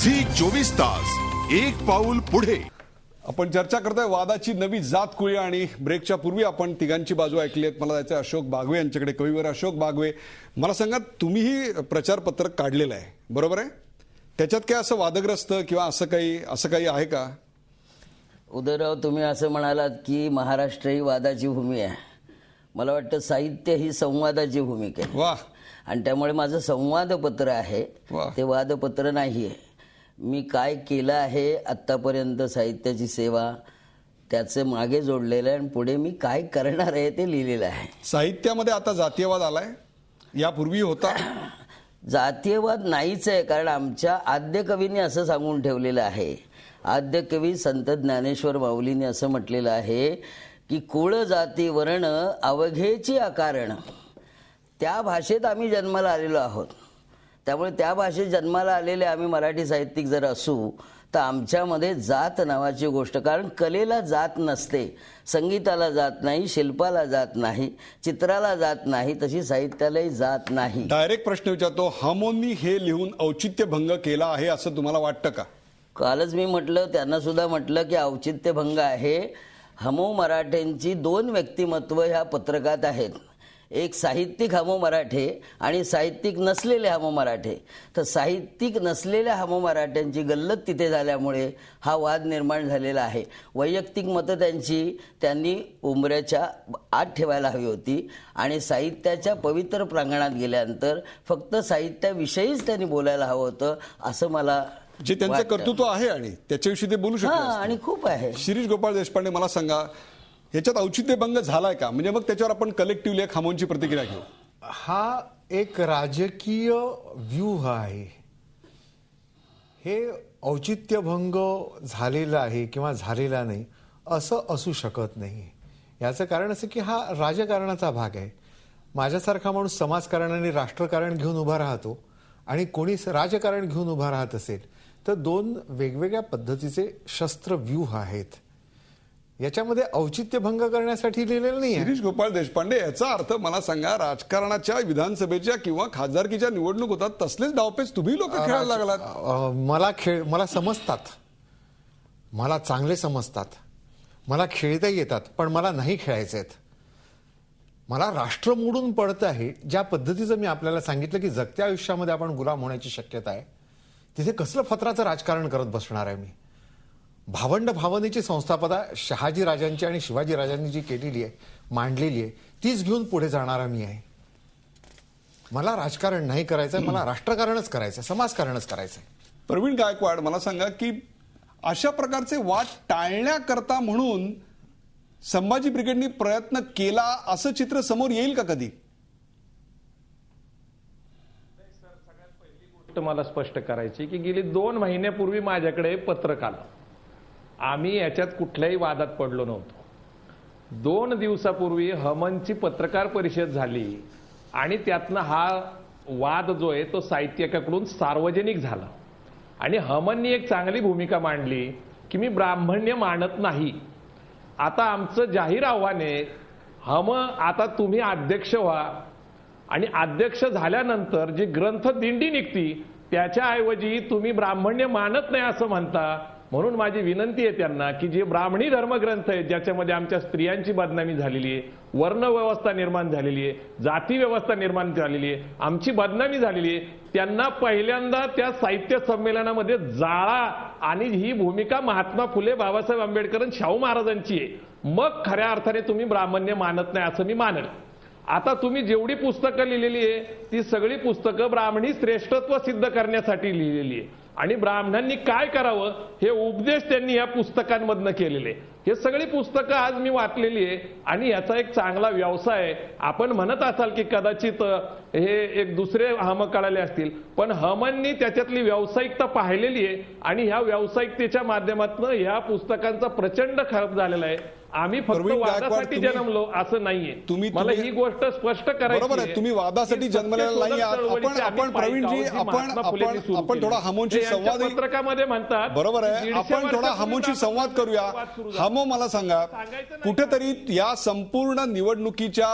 Zee 24 तास एक पाऊल पुढे। आपण चर्चा करतोय वादाची नवी जात कुळी आणि ब्रेकच्या पूर्वी आपण तिघांची बाजू ऐकली आहे। मला जायचं अशोक बागवे यांच्याकडे। कविवर अशोक बागवे, मला सांगा, तुम्हीही प्रचार पत्रक काढलेलं आहे, बरोबर आहे? त्याच्यात काय असं वादग्रस्त किंवा असं काही आहे का? उदयराव, तुम्ही असं म्हणालात की महाराष्ट्र ही वादाची भूमी आहे. मला वाटतं साहित्य ही संवादाची भूमिका आहे. वाह. आणि त्यामुळे माझं संवादपत्र आहे, ते वादपत्र नाहीये. मी काय केलं आहे आत्तापर्यंत साहित्याची सेवा, त्याचे मागे जोडलेलं आहे आणि पुढे मी काय करणार आहे ते लिहिलेलं आहे. साहित्यामध्ये आता जातीयवाद आलाय, यापूर्वी होता? जातीयवाद नाहीच आहे, कारण आमच्या आद्य कवींनी असं सांगून ठेवलेलं आहे. आद्य कवी संत ज्ञानेश्वर माऊलींनी असं म्हटलेलं आहे की कुळ जाती वर्ण अवघेची अकारण. त्या भाषेत आम्ही जन्माला आलेलो आहोत. त्यामुळे त्या भाषेत जन्माला आलेले आम्ही मराठी साहित्यिक जर असू तर आमच्यामध्ये जात नावाची गोष्ट, कारण कलेला जात नसते, संगीताला जात नाही, शिल्पाला जात नाही, चित्राला जात नाही, तशी साहित्यालाही जात नाही. डायरेक्ट प्रश्न विचारतो, हामोंनी हे लिहून औचित्यभंग केला आहे असं तुम्हाला वाटतं का? कालच मी म्हटलं, त्यांना सुद्धा म्हटलं की औचित्यभंग आहे. हमो मराठेंची दोन व्यक्तिमत्व ह्या पत्रकात आहेत. एक साहित्यिक हमो मराठे आणि साहित्यिक नसलेले हमो मराठे. तर साहित्यिक नसलेल्या हमो मराठ्यांची गल्लत तिथे झाल्यामुळे हा वाद निर्माण झालेला आहे. वैयक्तिक मतं त्यांनी उंबऱ्याच्या आत ठेवायला हवी होती आणि साहित्याच्या पवित्र प्रांगणात गेल्यानंतर फक्त साहित्याविषयीच त्यांनी बोलायला हवं होतं, असं मला जे त्यांचं कर्तृत्व आहे आणि त्याच्याविषयी ते बोलू शकतात. आणि खूप आहे. शिरीष गोपाळ देशपांडे, मला सांगा, याच्यात औचित्यभंग झालाय का? म्हणजे मग त्याच्यावर आपण कलेक्टिव्हली एक हामोंची प्रतिक्रिया घेऊ. हा एक राजकीय व्यूह आहे. हे औचित्यभंग झालेला आहे किंवा झालेला नाही असं असू शकत नाही. याचं कारण असं की हा राजकारणाचा भाग आहे. माझ्यासारखा माणूस समाजकारण आणि राष्ट्रकारण घेऊन उभा राहतो आणि कोणी राजकारण घेऊन उभा राहत असेल तर दोन वेगवेगळ्या पद्धतीचे शस्त्रव्यूह आहेत. याच्यामध्ये औचित्यभंग करण्यासाठी लिहिलेलं नाही. शिरीष गोपाळ देशपांडे, याचा अर्थ मला सांगा, राजकारणाच्या, विधानसभेच्या किंवा खासदारकीच्या निवडणूक होतात तसलेच डावपेच तुम्ही लोक खेळायला लागलात. मला समजतात, मला चांगले समजतात, मला खेळता येतात, पण मला नाही खेळायचे आहेत. मला राष्ट्र मोडून पडतं आहे. ज्या पद्धतीचं मी आपल्याला सांगितलं की जगत्या आयुष्यामध्ये आपण गुलाम होण्याची शक्यता आहे, तिथे कसलं फत्राचं राजकारण करत बसणार आहे मी? भावंड भावनेची संस्थापना शहाजी राजांची आणि शिवाजी राजांनी जी केलेली आहे, मांडलेली आहे, तीच घेऊन पुढे जाणारा मी आहे. मला राजकारण नाही करायचंय, मला राष्ट्रकारणच करायचंय, समाजकारणच करायचंय. प्रवीण गायकवाड, मला सांगा की अशा प्रकारचे वाद टाळण्याकरता म्हणून संभाजी ब्रिगेडनी प्रयत्न केला असं चित्र समोर येईल का कधी? सगळ्यात पहिली गोष्ट मला स्पष्ट करायची की गेली 2 महिन्यापूर्वी माझ्याकडे पत्रक आलं. आम्ही याच्यात कुठल्याही वादात पडलो नव्हतो. 2 दिवसापूर्वी हमनची पत्रकार परिषद झाली आणि त्यातनं हा वाद जो आहे तो साहित्यिकाकडून सार्वजनिक झाला आणि हमननी एक चांगली भूमिका मांडली की मी ब्राह्मण्य मानत नाही. आता आमचं जाहीर आव्हान आहे, आता तुम्ही अध्यक्ष व्हा आणि अध्यक्ष झाल्यानंतर जी ग्रंथ दिंडी निघती त्याच्याऐवजी तुम्ही ब्राह्मण्य मानत नाही असं म्हणता. म्हणून माझी विनंती आहे त्यांना की जे ब्राह्मणी धर्मग्रंथ आहेत, ज्याच्यामध्ये आमच्या स्त्रियांची बदनामी झालेली आहे, वर्ण व्यवस्था निर्माण झालेली आहे, जाती व्यवस्था निर्माण झालेली आहे, आमची बदनामी झालेली आहे, त्यांना पहिल्यांदा त्या साहित्य संमेलनामध्ये जाळा आणि ही भूमिका महात्मा फुले, बाबासाहेब आंबेडकर आणि शाहू महाराजांची आहे. मग खऱ्या अर्थाने तुम्ही ब्राह्मण्य मानत नाही असं मी मानेल. आता तुम्ही जेवढी पुस्तकं लिहिलेली आहे ती सगळी पुस्तकं ब्राह्मणी श्रेष्ठत्व सिद्ध करण्यासाठी लिहिलेली आहे आणि ब्राह्मणांनी काय करावं हे उपदेश त्यांनी या पुस्तकांमधनं केलेले. हे सगळी पुस्तकं आज मी वाचलेली आहे आणि याचा एक चांगला व्यवसाय आहे. आपण म्हणत असाल की कदाचित हे एक दुसरे हम कळाले असतील, पण हमननी त्याच्यातली व्यावसायिकता पाहिलेली आहे आणि ह्या व्यावसायिकतेच्या माध्यमातून ह्या पुस्तकांचा प्रचंड खर्च झालेला आहे. आम्ही फक्त वादासाठी जन्मलो असं नाहीये. मला ही गोष्ट स्पष्ट करायची. बरोबर आहे, तुम्ही वादासाठी जन्मलेला नाही. आपण प्रवीणजी, आपण थोडा हमोंशी संवाद पत्रकामध्ये म्हणतात, बरोबर आहे, आपण थोडा हमोंशी संवाद करूया. हमो, मला सांगा, कुठेतरी या संपूर्ण निवडणुकीच्या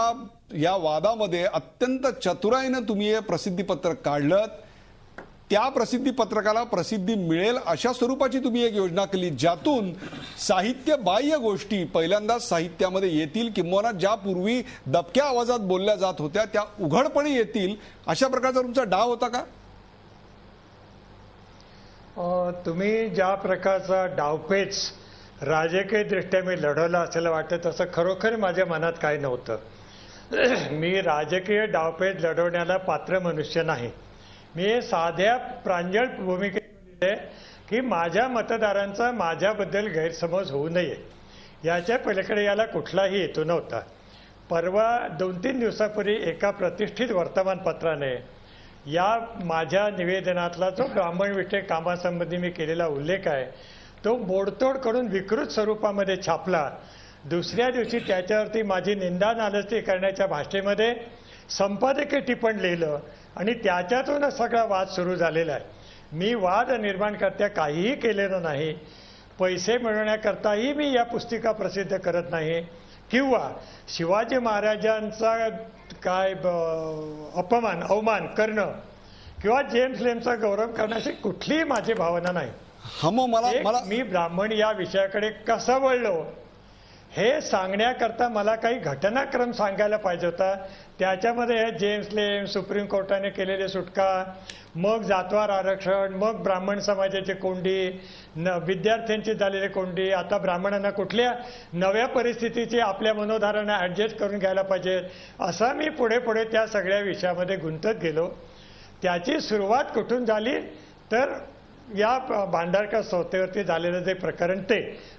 या वादामध्ये अत्यंत चतुराईनं तुम्ही हे प्रसिद्धीपत्रक काढलं. त्या प्रसिद्धी पत्रकाला प्रसिद्धी मिळेल अशा स्वरूपाची तुम्ही एक योजना केली, ज्यातून साहित्य बाह्य गोष्टी पहिल्यांदाच साहित्यामध्ये येतील, किंवा ज्या पूर्वी दबक्या आवाजात बोलल्या जात होत्या त्या उघडपणे येतील, अशा प्रकारचा तुमचा डाव होता का? तुम्ही ज्या प्रकारचा डावपेच राजकीय दृष्ट्या मी लढवला असं वाटतं, तसं खरोखर माझ्या मनात काही नव्हतं. मी राजकीय डावपेच लढवण्याला पात्र मनुष्य नाही. मी साध्या प्रांजळ भूमिकेत की माझ्या मतदारांचा माझ्याबद्दल गैरसमज होऊ नये याच्या पलीकडे याला कुठलाही हेतू नव्हता. परवा 2-3 दिवसापूर्वी एका प्रतिष्ठित वर्तमानपत्राने या माझ्या निवेदनातला जो ब्राह्मण विषय कामासंबंधी मी केलेला उल्लेख आहे तो मोडतोड करून विकृत स्वरूपामध्ये छापला. दुसऱ्या दिवशी त्याच्यावरती माझी निंदा नालस्ती करण्याच्या भाषेमध्ये संपादकीय टिप्पण लिहिलं आणि त्याच्यातूनच सगळा वाद सुरू झालेला आहे. मी वाद निर्माण करता काहीही केलेलं नाही. पैसे मिळवण्याकरताही मी या पुस्तिका प्रसिद्ध करत नाही किंवा शिवाजी महाराजांचा काय अपमान अवमान करणं किंवा जेम्स लेमचा गौरव करण्याची कुठलीही माझी भावना नाही. मी ब्राह्मण या विषयाकडे कसं वळलो हे सांगण्याकरता मला काही घटनाक्रम सांगायला पाहिजे होता. त्याच्यामध्ये हे जेम्स लेम, सुप्रीम कोर्टाने केलेले सुटका, मग जातवार आरक्षण, मग ब्राह्मण समाजाची कोंडी, विद्यार्थ्यांची झालेली कोंडी, आता ब्राह्मणांना कुठल्या नव्या परिस्थितीची आपल्या मनोधारांना ॲडजस्ट करून घ्यायला पाहिजे, असा मी पुढे पुढे त्या सगळ्या विषयामध्ये गुंतत गेलो. त्याची सुरुवात कुठून झाली तर या भांडारकर संस्थेवरती झालेलं जे प्रकरण ते,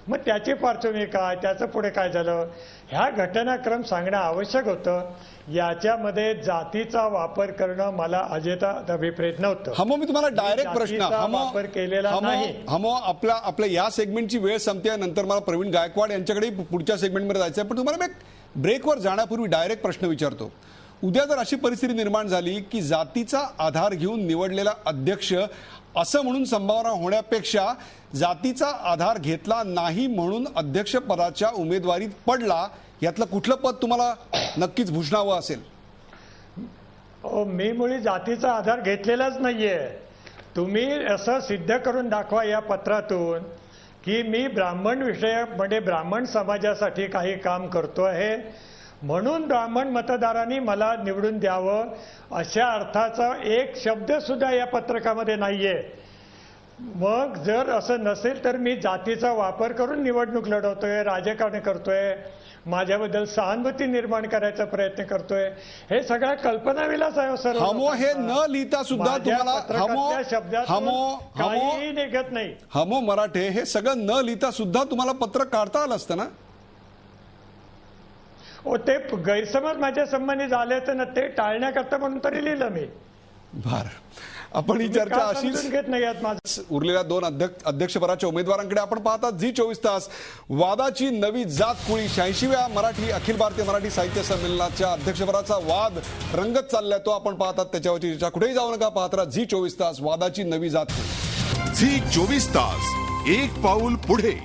मग त्याची पार्श्वभूमी काय, त्याचं पुढे काय झालं, ह्या घटनाक्रम सांगणं आवश्यक होतं. याच्यामध्ये जातीचा वापर करणं मला अजिबात अभिप्रेत नव्हतं. मी तुम्हाला डायरेक्ट प्रश्न वापर केलेला नाही. आपल्या या सेगमेंटची वेळ संपते, नंतर मला प्रवीण गायकवाड यांच्याकडे पुढच्या सेगमेंटमध्ये जायचं आहे, पण तुम्हाला मी ब्रेकवर जाण्यापूर्वी डायरेक्ट प्रश्न विचारतो. उद्या जर अशी परिस्थिती निर्माण झाली की जातीचा आधार घेऊन निवडलेला अध्यक्ष असं म्हणून संभावना होण्यापेक्षा जातीचा आधार घेतला नाही म्हणून अध्यक्षपदाच्या उमेदवारीत पडला, यातलं कुठलं पद तुम्हाला नक्कीच भूषणावं असेल? मी मुळी जातीचा आधार घेतलेलाच नाहीये. तुम्ही असं सिद्ध करून दाखवा या पत्रातून की मी ब्राह्मण विषयक म्हणजे ब्राह्मण समाजासाठी काही काम करतो आहे म्हणून ब्राह्मण मतदारांनी मला निवडून द्यावं अशा अर्थाचा एक शब्द सुद्धा या पत्रकामध्ये नाहीये. मग जर असं नसेल तर मी जातीचा वापर करून निवडणूक लढवतोय, राजकारण करतोय, माझ्याबद्दल सहानुभूती निर्माण करायचा प्रयत्न करतोय, हे सगळ्या कल्पनाविलास आहे सर. हे न लिहिता सुद्धा तुम्हाला शब्दात काहीही निघत नाही. मराठे, हे सगळं न लिहिता सुद्धा तुम्हाला पत्र काढता आलं असतं ना? ते गैरसमज माझ्या संबंधी झाले तर ना, ते टाळण्याकरता म्हणून तरी लिहिलं मी. बर, आपण ही चर्चा अशीच घेत नाही. उरलेल्या 2 अध्यक्षपदाच्या उमेदवारांकडे आपण पाहतात. झी 24 तास वादाची नवी जात कुळी 86व्या मराठी अखिल भारतीय मराठी साहित्य संमेलनाच्या अध्यक्षपदाचा वाद रंगत चाललाय, तो आपण पाहतात. त्याच्यावरची चर्चा कुठेही जाऊ नका, पाहत राहा झी 24 तास वादाची नवी जात कुळी. झी 24 तास, एक पाऊल पुढे.